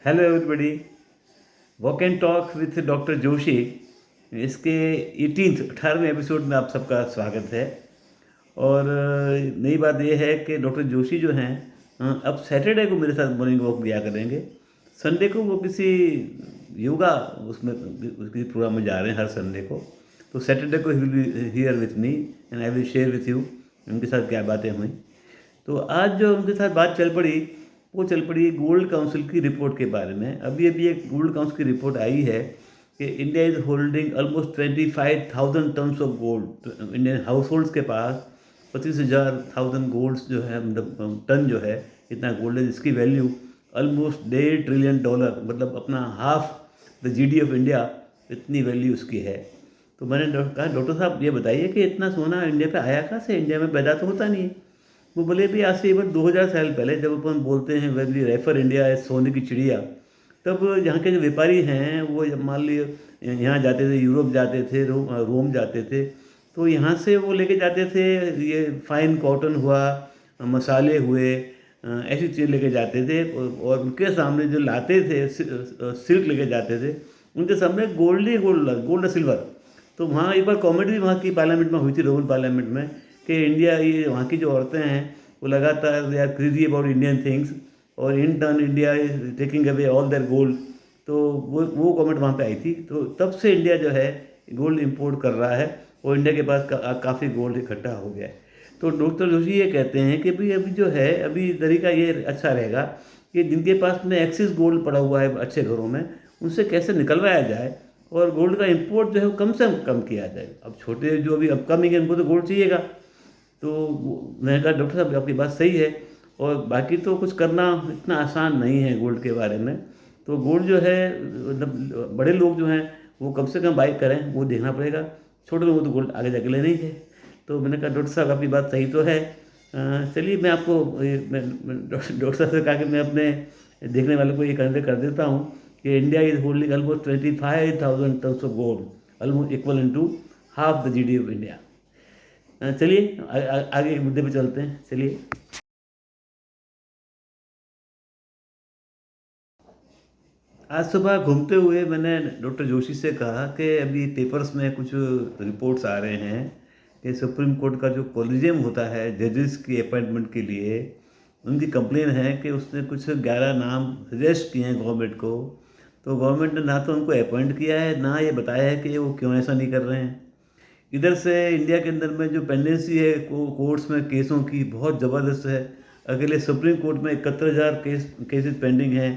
Hello everybody. Walk and talk with doctor Joshi इसके 18वें episode में आप सबका स्वागत है। और नई बात यह है कि डॉक्टर जोशी जो हैं अब सैटरडे को मेरे साथ मॉर्निंग वॉक किया करेंगे। संडे को वो किसी योगा उसमें उसकी प्रोग्राम में जा रहे हैं हर संडे को। तो सैटरडे को he will be here with me and I will share with you उनके साथ क्या बातें हुई। तो आज जो उनके साथ बात चल पड़ी वो चल पड़ी गोल्ड काउंसिल की रिपोर्ट के बारे में। अभी अभी एक गोल्ड काउंसिल की रिपोर्ट आई है कि India is holding almost 25,000 tons of gold. Indian house holds के पास 25,000 गोल्ड्स जो है, मतलब टन जो है, इतना गोल्ड है जिसकी वैल्यू ऑलमोस्ट $1.5 ट्रिलियन, मतलब अपना half the GDP of India, इतनी वैल्यू उसकी है। तो मैंने कहा डॉक्टर साहब ये बताइए कि इतना सोना इंडिया पे आया कहाँ से, इंडिया में पैदा तो होता नहीं है। वो बोले भी आज से इवन 2000 साल पहले जब अपन बोलते हैं when we refer India as सोने की चिड़िया, तब यहाँ के जो व्यापारी हैं वो जब मान लीजिए यहाँ जाते थे, यूरोप जाते थे, रोम जाते थे, तो यहाँ से वो लेके जाते थे ये फाइन कॉटन हुआ, मसाले हुए, ऐसी चीज़ लेके जाते थे। और उनके सामने जो लाते थे सिल्क लेके जाते थे, उनके सामने गोल्ड ही गोल्ड सिल्वर। तो वहाँ एक बार कॉमेडी भी वहाँ की पार्लियामेंट में हुई थी, रोमन पार्लियामेंट में, कि इंडिया, ये वहाँ की जो औरतें हैं वो लगातार they are crazy about Indian things और in turn India is taking away all their gold. तो वो कमेंट वहाँ पे आई थी। तो तब से इंडिया जो है गोल्ड इंपोर्ट कर रहा है और इंडिया के पास काफ़ी गोल्ड इकट्ठा हो गया है। तो डॉक्टर जोशी ये कहते हैं कि भाई अभी जो है, अभी तरीका ये अच्छा रहेगा कि जिनके पास में एक्सेस गोल्ड पड़ा हुआ है अच्छे घरों में, उनसे कैसे निकलवाया जाए और गोल्ड का इंपोर्ट जो है वो कम से कम किया जाए। अब छोटे जो अभी अपकमिंग है उनको तो गोल्ड चाहिएगा। तो मैंने कहा डॉक्टर साहब आपकी बात सही है, और बाकी तो कुछ करना इतना आसान नहीं है गोल्ड के बारे में। तो गोल्ड जो है, मतलब बड़े लोग जो हैं वो कम से कम बाई करें, वो देखना पड़ेगा। छोटे लोगों को तो गोल्ड आगे जाके लेना ही है। तो मैंने कहा डॉक्टर साहब आपकी बात सही तो है। चलिए मैं आपको डॉक्टर साहब से कहा कि मैं अपने देखने वालों को ये कन्वे कर देता हूँ कि India is holding almost 25,000 tons of gold, almost equal to half the GDP of India. चलिए आगे मुद्दे पे चलते हैं। चलिए, आज सुबह घूमते हुए मैंने डॉक्टर जोशी से कहा कि अभी पेपर्स में कुछ रिपोर्ट्स आ रहे हैं कि सुप्रीम कोर्ट का जो कॉलेजियम होता है जजेस की अपॉइंटमेंट के लिए, उनकी कंप्लेन है कि उसने कुछ 11 नाम सजेस्ट किए हैं गवर्नमेंट को। तो गवर्नमेंट ने ना तो उनको अपॉइंट किया है, ना ये बताया है कि वो क्यों ऐसा नहीं कर रहे हैं। इधर से इंडिया के अंदर में जो पेंडेंसी है कोर्ट्स में केसों की, बहुत ज़बरदस्त है। अकेले सुप्रीम कोर्ट में 71,000 केसेस पेंडिंग हैं।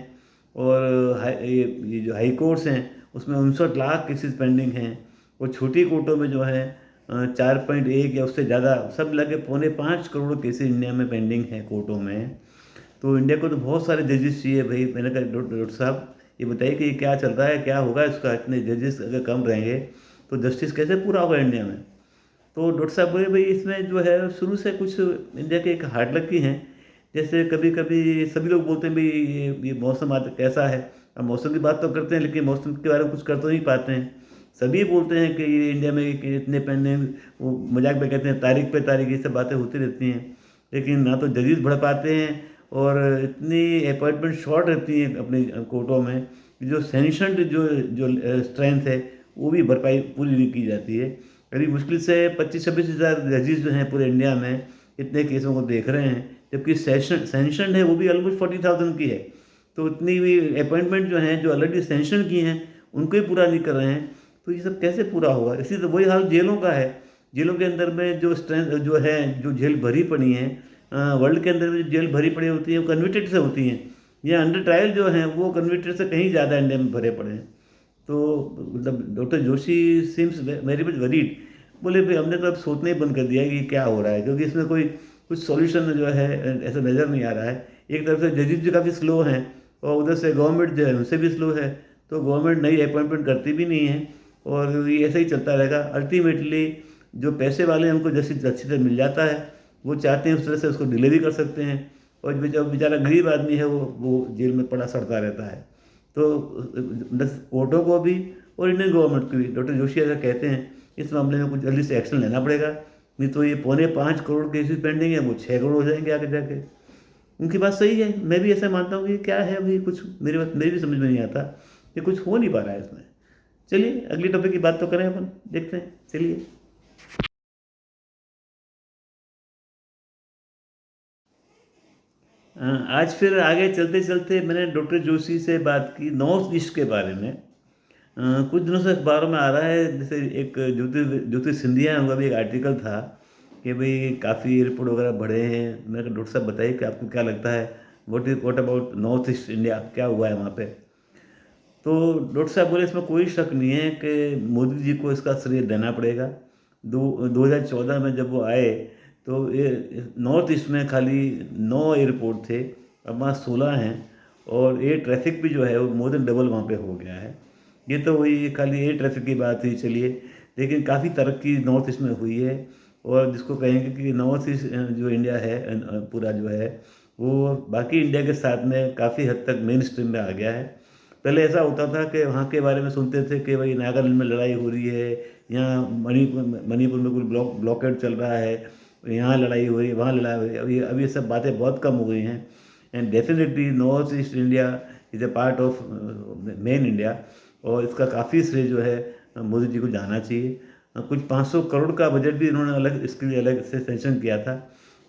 और ये जो हाई कोर्ट्स हैं उसमें 59 लाख केसेस पेंडिंग हैं। और छोटी कोर्टों में जो है 4.1 या उससे ज़्यादा, सब लगे 4.5 करोड़ केसेस इंडिया में पेंडिंग हैं कोर्टों में। तो इंडिया को तो बहुत सारे जजेस चाहिए भाई। मैंने कहा डॉक्टर साहब ये बताइए कि ये क्या चल रहा है, क्या होगा इसका, इतने जजेस अगर कम रहेंगे तो जस्टिस कैसे पूरा होगा इंडिया में। तो डॉक्टर साहब बोले भाई इसमें जो है शुरू से कुछ इंडिया के एक हार्ड लक की हैं। जैसे कभी कभी सभी लोग बोलते हैं भाई ये मौसम आज कैसा है। अब मौसम की बात तो करते हैं लेकिन मौसम के बारे में कुछ कर तो नहीं पाते हैं। सभी बोलते हैं कि ये इंडिया में कि इतने पेंडेंट, वो मजाक में कहते हैं तारीख पे तारीख, ये सब बातें होती रहती हैं। लेकिन ना तो जजेस बढ़ पाते हैं और इतनी अपॉइंटमेंट शॉर्ट रहती हैं अपनी कोर्टों में, जो सैंक्शनड जो स्ट्रेंथ है वो भी भरपाई पूरी नहीं की जाती है। करीब मुश्किल से 25-26 हज़ार जजेस जो हैं पूरे इंडिया में इतने केसों को देख रहे हैं, जबकि सैंक्शन है वो भी ऑलमोस्ट 40,000 की है। तो इतनी भी अपॉइंटमेंट जो हैं, जो ऑलरेडी सैंक्शन की हैं, उनको ही पूरा नहीं कर रहे हैं। तो ये सब कैसे पूरा होगा। इसी तो वही हाल जेलों का है। जेलों के अंदर में जो स्ट्रेंथ जो है, जो जेल भरी पड़ी हैं, वर्ल्ड के अंदर में जो जेल भरी पड़ी होती है वो कन्विक्टेड से होती हैं। या अंडर ट्रायल जो हैं वो कन्विक्टेड से कहीं ज़्यादा इंडिया में भरे पड़े हैं। तो मतलब doctor Joshi seems very much worried. बोले भाई हमने तो अब सोचना ही बंद कर दिया है कि क्या हो रहा है, क्योंकि इसमें कोई कुछ सॉल्यूशन जो है ऐसा नज़र नहीं आ रहा है। एक तरफ से जजेस भी काफ़ी स्लो हैं और उधर से गवर्नमेंट जो है उनसे भी स्लो है। तो गवर्नमेंट नई अपॉइंटमेंट करती भी नहीं है और ये ऐसा ही चलता रहेगा। अल्टीमेटली जो पैसे वाले हैं उनको जस्टिस अच्छी तरह मिल जाता है, वो चाहते हैं उस तरह से उसको डिले भी कर सकते हैं। और जो बेचारा गरीब आदमी है वो जेल में पड़ा सड़ता रहता है। तो कोर्टों को भी और इंडियन गवर्नमेंट को भी डॉक्टर जोशी अगर कहते हैं इस मामले में कुछ जल्दी से एक्शन लेना पड़ेगा, नहीं तो ये 4.25 करोड़ केसेस पेंडिंग है वो 6 करोड़ हो जाएंगे आगे जाके। उनकी बात सही है, मैं भी ऐसा मानता हूँ कि क्या है अभी कुछ मेरी भी समझ में नहीं आता कि कुछ हो नहीं पा रहा है इसमें। चलिए अगली टॉपिक की बात तो करें अपन, देखते हैं, चलिए। आज फिर आगे चलते चलते मैंने डॉक्टर जोशी से बात की नॉर्थ ईस्ट के बारे में। कुछ दिनों से अखबारों में आ रहा है, जैसे एक ज्योति सिंधिया उनका भी एक आर्टिकल था कि भाई काफ़ी एयरपोर्ट वगैरह बढ़े हैं। मैंने कहा डॉक्टर साहब बताइए कि आपको क्या लगता है, what about north east India, क्या हुआ है वहाँ पे। तो डॉक्टर साहब बोले इसमें कोई शक नहीं है कि मोदी जी को इसका श्रेय देना पड़ेगा। 2014 में जब वो आए तो ये नॉर्थ ईस्ट में खाली 9 एयरपोर्ट थे, अब वहाँ 16 हैं। और एयर ट्रैफिक भी जो है वो मोर देन डबल वहाँ पे हो गया है। ये तो वही खाली एयर ट्रैफिक की बात हुई, चलिए। लेकिन काफ़ी तरक्की नॉर्थ ईस्ट में हुई है। और जिसको कहेंगे कि नॉर्थ ईस्ट जो इंडिया है पूरा जो है वो बाकी इंडिया के साथ में काफ़ी हद तक मेन स्ट्रीम में आ गया है। पहले ऐसा होता था कि वहाँ के बारे में सुनते थे कि भाई नागालैंड में लड़ाई हो रही है, यहाँ मणिपुर में कोई ब्लॉकेड चल रहा है, यहाँ लड़ाई हो रही है, वहाँ लड़ाई हो रही है। अभी ये सब बातें बहुत कम हो गई हैं। And definitely north east India is a part of main India. और इसका काफ़ी श्रेय जो है मोदी जी को जाना चाहिए। कुछ 500 करोड़ का बजट भी इन्होंने अलग इसके लिए अलग से सेंक्शन किया था।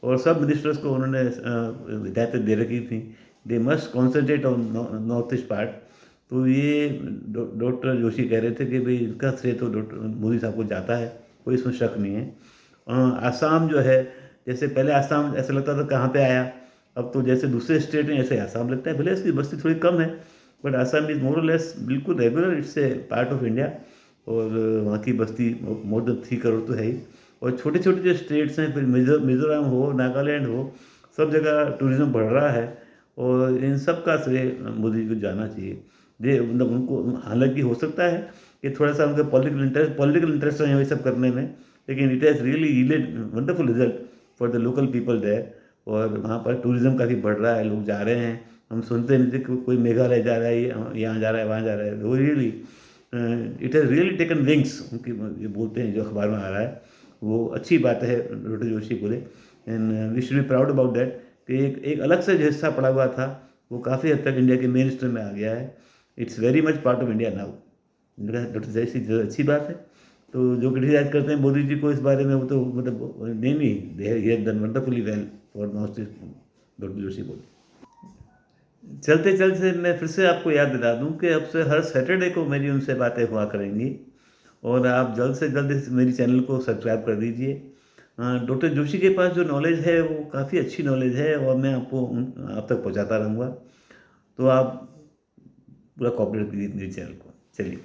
और सब मिनिस्टर्स को उन्होंने हिदायतें दे रखी थी, they must concentrate on north east part. तो ये डॉक्टर जोशी कह रहे थे कि भाई इनका श्रेय तो डॉक्टर मोदी साहब को जाता है, कोई इसमें शक नहीं है। आसाम जो है, जैसे पहले आसाम ऐसा लगता था कहाँ पे आया, अब तो जैसे दूसरे स्टेट हैं ऐसे आसाम लगता है। भले इसकी बस्ती थोड़ी कम है बट आसाम इज़ मोर और लेस बिल्कुल regular, it's a part of India. और वहाँ की बस्ती मोर देन 3 करोड़ तो है ही। और छोटे छोटे जो स्टेट्स हैं, फिर मिज़ोरम हो, नागालैंड हो, सब जगह टूरिज़्म बढ़ रहा है। और इन सब का श्रेय मोदी जी को जाना चाहिए। ये मतलब उनको, हालांकि हो सकता है कि थोड़ा सा उनका पॉलिटिकल इंटरेस्ट है ये सब करने में, लेकिन it has really yielded wonderful result for the local people there. और वहाँ पर टूरिज़्म काफ़ी बढ़ रहा है, लोग जा रहे हैं। हम सुनते नहीं थे कि कोई मेघालय जा रहा है, यहाँ जा रहा है, वहाँ जा रहा है। वो really it has really taken wings, उनकी ये बोलते हैं जो अखबार में आ रहा है, वो अच्छी बात है डॉक्टर जोशी बोले। And we should be proud about that कि एक अलग से जो हिस्सा पड़ा हुआ था वो काफ़ी हद तक इंडिया के मेन स्ट्रीम में आ गया है। It's very much part of India now. Doctor जैसी जो अच्छी बात है। तो जो क्रिटिसाइज करते हैं मोदी जी को इस बारे में, वो तो मतलब नहीं, they have done wonderfully well for north east, doctor Joshi बोले। चलते चलते मैं फिर से आपको याद दिला दूं कि अब से हर सैटरडे को मेरी उनसे बातें हुआ करेंगी। और आप जल्द से जल्द इस मेरी चैनल को सब्सक्राइब कर दीजिए। डॉक्टर जोशी के पास जो नॉलेज है वो काफ़ी अच्छी नॉलेज है और मैं आपको आप तक पहुंचाता रहूँगा। तो आप पूरा कॉपरेट कीजिए मेरी चैनल को। चलिए।